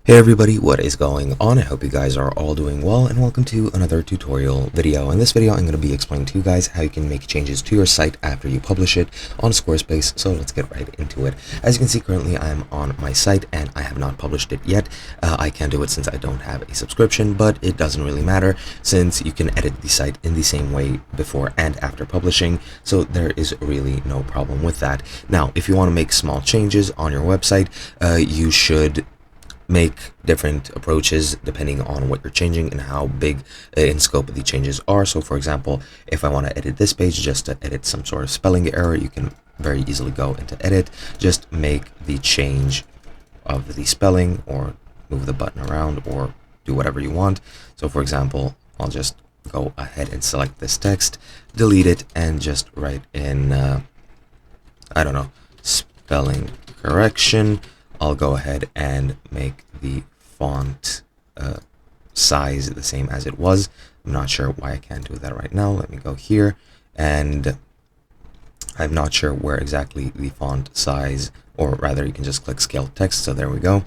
Hey everybody, what is going on? I hope you guys are all doing well, and welcome to another tutorial video. In this video, I'm going to be explaining to you guys how you can make changes to your site after you publish it on Squarespace. So let's get right into it. As you can see, currently I'm on my site and I have not published it yet. I can't do it since I don't have a subscription, but it doesn't really matter since you can edit the site in the same way before and after publishing. So there is really no problem with that. Now, if you want to make small changes on your website, you should make different approaches depending on what you're changing and how big in scope the changes are. So for example, if I want to edit this page just to edit some sort of spelling error, you can very easily go into edit, just make the change of the spelling or move the button around or do whatever you want. So for example, I'll just go ahead and select this text, delete it, and just write in I don't know, spelling correction. I'll go ahead and make the font size the same as it was. I'm not sure why I can't do that right now. Let me go here, and I'm not sure where exactly the font size, or rather you can just click scale text. So there we go.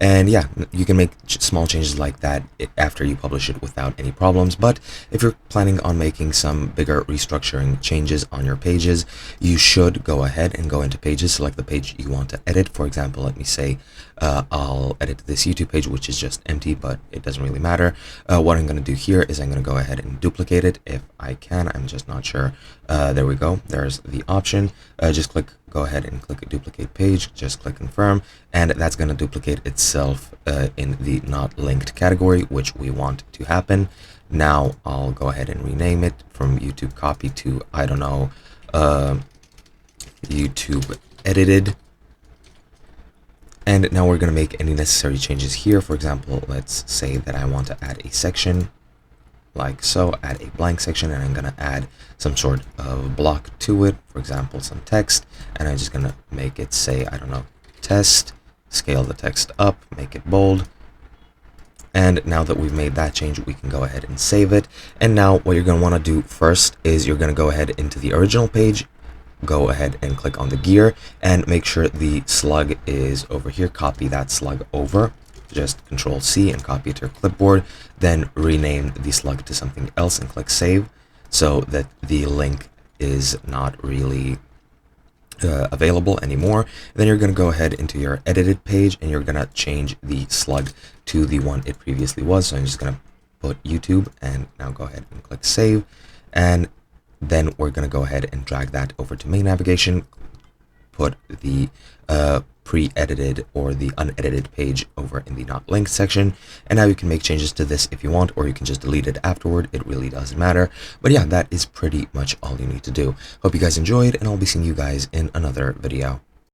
And yeah, you can make small changes like that after you publish it without any problems. But if you're planning on making some bigger restructuring changes on your pages, you should go ahead and go into pages, select the page you want to edit. For example, let me say I'll edit this YouTube page, which is just empty, but it doesn't really matter. What I'm going to do here is I'm going to go ahead and duplicate it if I can. I'm just not sure. There we go. There's the option. Just go ahead and click a duplicate page, just click confirm, and that's going to duplicate itself in the not linked category, which we want to happen. Now I'll go ahead and rename it from YouTube copy to, I don't know, YouTube edited. And now we're going to make any necessary changes here. For example, let's say that I want to add a section like so, add a blank section, and I'm going to add some sort of block to it, for example some text, and I'm just going to make it say, I don't know, test, scale the text up, make it bold. And now that we've made that change, we can go ahead and save it. And now what you're going to want to do first is you're going to go ahead into the original page, go ahead and click on the gear and make sure the slug is over here. Copy that slug over, just Control C and copy it to your clipboard, then rename the slug to something else and click save, so that the link is not really available anymore. Then you're going to go ahead into your edited page and you're going to change the slug to the one it previously was. So I'm just going to put YouTube and now go ahead and click save, and then we're going to go ahead and drag that over to main navigation, put the pre-edited or the unedited page over in the not linked section, and now you can make changes to this if you want, or you can just delete it afterward. It really doesn't matter. But yeah, that is pretty much all you need to do. Hope you guys enjoyed, and I'll be seeing you guys in another video.